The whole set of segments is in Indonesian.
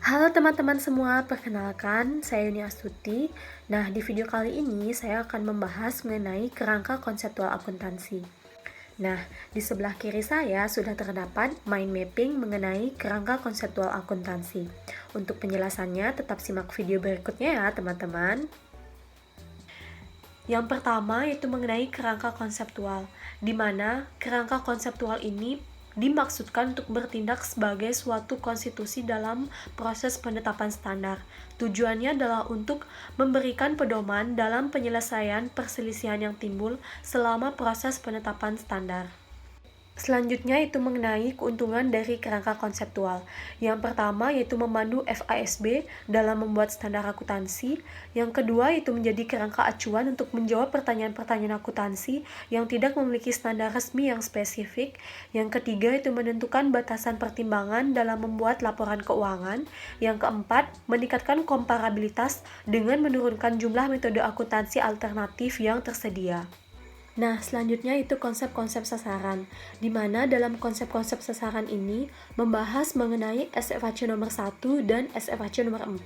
Halo teman-teman semua, perkenalkan saya Yuni Astuti. Nah, di video kali ini saya akan membahas mengenai kerangka konseptual akuntansi. Nah, di sebelah kiri saya sudah terdapat mind mapping mengenai kerangka konseptual akuntansi. Untuk penjelasannya, tetap simak video berikutnya ya teman-teman. Yang pertama yaitu mengenai kerangka konseptual, di mana kerangka konseptual ini dimaksudkan untuk bertindak sebagai suatu konstitusi dalam proses penetapan standar. Tujuannya adalah untuk memberikan pedoman dalam penyelesaian perselisihan yang timbul selama proses penetapan standar. Selanjutnya itu mengenai keuntungan dari kerangka konseptual. Yang pertama yaitu memandu FASB dalam membuat standar akuntansi. Yang kedua itu menjadi kerangka acuan untuk menjawab pertanyaan-pertanyaan akuntansi yang tidak memiliki standar resmi yang spesifik. Yang ketiga itu menentukan batasan pertimbangan dalam membuat laporan keuangan. Yang keempat, meningkatkan komparabilitas dengan menurunkan jumlah metode akuntansi alternatif yang tersedia. Nah, selanjutnya itu konsep-konsep sasaran, di mana dalam konsep-konsep sasaran ini membahas mengenai SFHC nomor 1 dan SFHC nomor 4,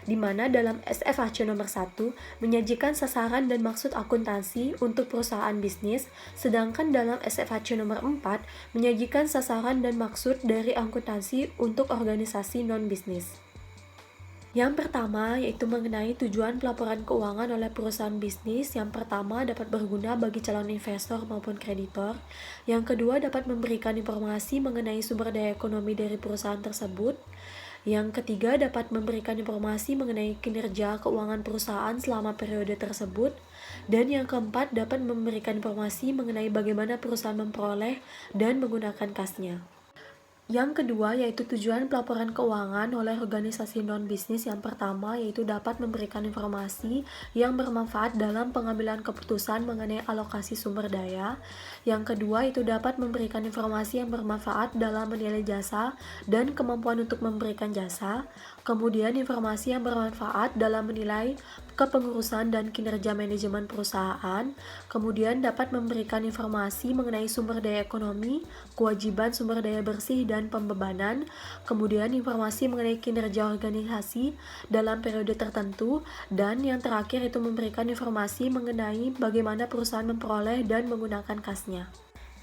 di mana dalam SFHC nomor 1 menyajikan sasaran dan maksud akuntansi untuk perusahaan bisnis, sedangkan dalam SFHC nomor 4 menyajikan sasaran dan maksud dari akuntansi untuk organisasi non-bisnis. Yang pertama yaitu mengenai tujuan pelaporan keuangan oleh perusahaan bisnis. Yang pertama dapat berguna bagi calon investor maupun kreditor. Yang kedua dapat memberikan informasi mengenai sumber daya ekonomi dari perusahaan tersebut. Yang ketiga dapat memberikan informasi mengenai kinerja keuangan perusahaan selama periode tersebut. Dan yang keempat dapat memberikan informasi mengenai bagaimana perusahaan memperoleh dan menggunakan kasnya. Yang kedua yaitu tujuan pelaporan keuangan oleh organisasi non-bisnis. Yang pertama yaitu dapat memberikan informasi yang bermanfaat dalam pengambilan keputusan mengenai alokasi sumber daya. Yang kedua itu dapat memberikan informasi yang bermanfaat dalam menilai jasa dan kemampuan untuk memberikan jasa. Kemudian informasi yang bermanfaat dalam menilai kepengurusan dan kinerja manajemen perusahaan. Kemudian dapat memberikan informasi mengenai sumber daya ekonomi, kewajiban sumber daya bersih dan pembebanan. Kemudian informasi mengenai kinerja organisasi dalam periode tertentu. Dan yang terakhir itu memberikan informasi mengenai bagaimana perusahaan memperoleh dan menggunakan kasnya.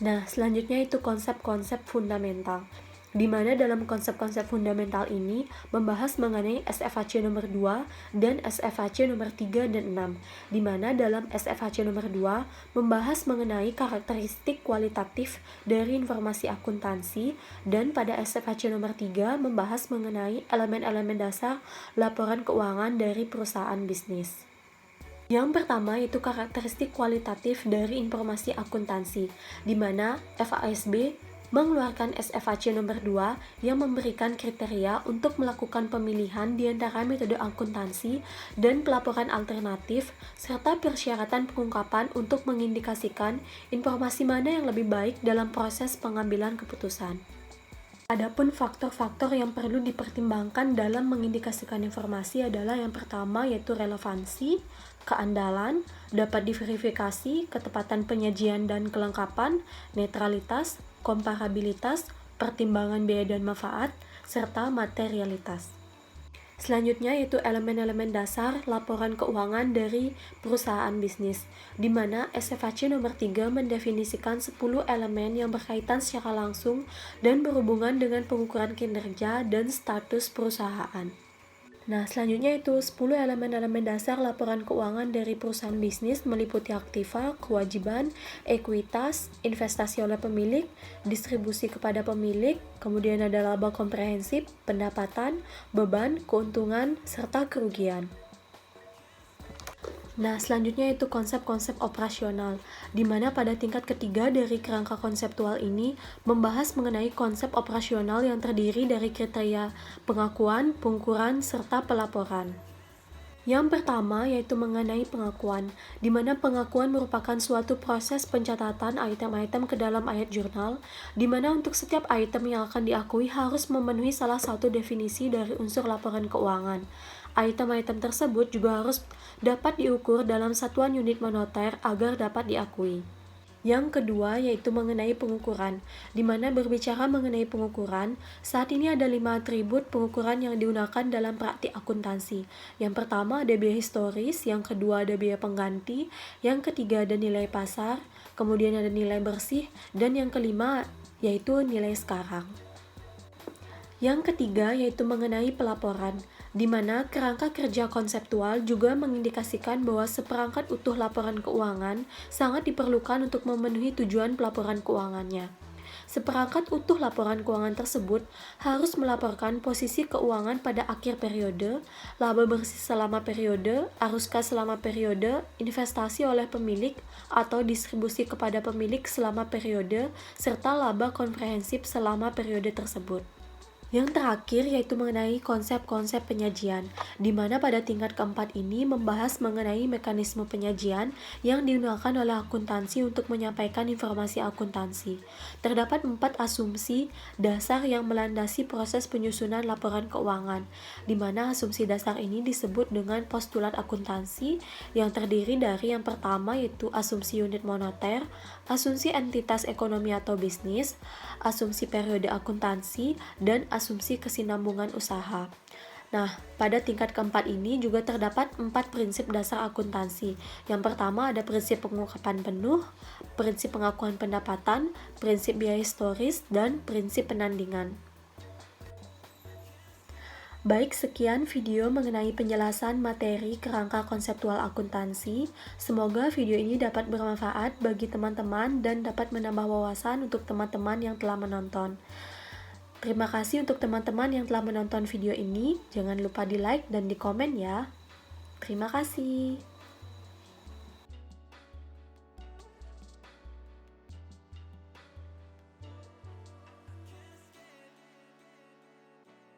Nah, selanjutnya itu konsep-konsep fundamental, di mana dalam konsep-konsep fundamental ini membahas mengenai SFHC nomor 2 dan SFHC nomor 3 dan 6, di mana dalam SFHC nomor 2 membahas mengenai karakteristik kualitatif dari informasi akuntansi, dan pada SFHC nomor 3 membahas mengenai elemen-elemen dasar laporan keuangan dari perusahaan bisnis. Yang pertama yaitu karakteristik kualitatif dari informasi akuntansi, di mana FASB mengeluarkan SFHC nomor 2 yang memberikan kriteria untuk melakukan pemilihan di antara metode akuntansi dan pelaporan alternatif, serta persyaratan pengungkapan untuk mengindikasikan informasi mana yang lebih baik dalam proses pengambilan keputusan. Adapun faktor-faktor yang perlu dipertimbangkan dalam mengindikasikan informasi adalah yang pertama yaitu relevansi, keandalan, dapat diverifikasi, ketepatan penyajian dan kelengkapan, netralitas, komparabilitas, pertimbangan biaya dan manfaat, serta materialitas. Selanjutnya yaitu elemen-elemen dasar laporan keuangan dari perusahaan bisnis, di mana SFHC nomor 3 mendefinisikan 10 elemen yang berkaitan secara langsung dan berhubungan dengan pengukuran kinerja dan status perusahaan. Nah, selanjutnya itu 10 elemen-elemen dasar laporan keuangan dari perusahaan bisnis meliputi aktiva, kewajiban, ekuitas, investasi oleh pemilik, distribusi kepada pemilik, kemudian ada laba komprehensif, pendapatan, beban, keuntungan, serta kerugian. Nah, selanjutnya itu konsep-konsep operasional, di mana pada tingkat ketiga dari kerangka konseptual ini membahas mengenai konsep operasional yang terdiri dari kriteria pengakuan, pengukuran, serta pelaporan. Yang pertama yaitu mengenai pengakuan, di mana pengakuan merupakan suatu proses pencatatan item-item ke dalam ayat jurnal, di mana untuk setiap item yang akan diakui harus memenuhi salah satu definisi dari unsur laporan keuangan. Item-item tersebut juga harus dapat diukur dalam satuan unit moneter agar dapat diakui. Yang kedua yaitu mengenai pengukuran, di mana berbicara mengenai pengukuran, saat ini ada 5 atribut pengukuran yang digunakan dalam praktik akuntansi. Yang pertama ada biaya historis, yang kedua ada biaya pengganti, yang ketiga ada nilai pasar, kemudian ada nilai bersih, dan yang kelima yaitu nilai sekarang. Yang ketiga yaitu mengenai pelaporan, di mana kerangka kerja konseptual juga mengindikasikan bahwa seperangkat utuh laporan keuangan sangat diperlukan untuk memenuhi tujuan pelaporan keuangannya. Seperangkat utuh laporan keuangan tersebut harus melaporkan posisi keuangan pada akhir periode, laba bersih selama periode, arus kas selama periode, investasi oleh pemilik atau distribusi kepada pemilik selama periode, serta laba komprehensif selama periode tersebut. Yang terakhir yaitu mengenai konsep-konsep penyajian, di mana pada tingkat keempat ini membahas mengenai mekanisme penyajian yang digunakan oleh akuntansi untuk menyampaikan informasi akuntansi. Terdapat 4 asumsi dasar yang melandasi proses penyusunan laporan keuangan, di mana asumsi dasar ini disebut dengan postulat akuntansi yang terdiri dari yang pertama yaitu asumsi unit moneter, asumsi entitas ekonomi atau bisnis, asumsi periode akuntansi, dan asumsi kesinambungan usaha. Nah, pada tingkat keempat ini juga terdapat 4 prinsip dasar akuntansi. Yang pertama ada prinsip pengungkapan penuh, prinsip pengakuan pendapatan, prinsip biaya historis, dan prinsip penandingan. Baik, sekian video mengenai penjelasan materi kerangka konseptual akuntansi. Semoga video ini dapat bermanfaat bagi teman-teman dan dapat menambah wawasan untuk teman-teman yang telah menonton. Terima kasih untuk teman-teman yang telah menonton video ini. Jangan lupa di like dan di komen ya. Terima kasih.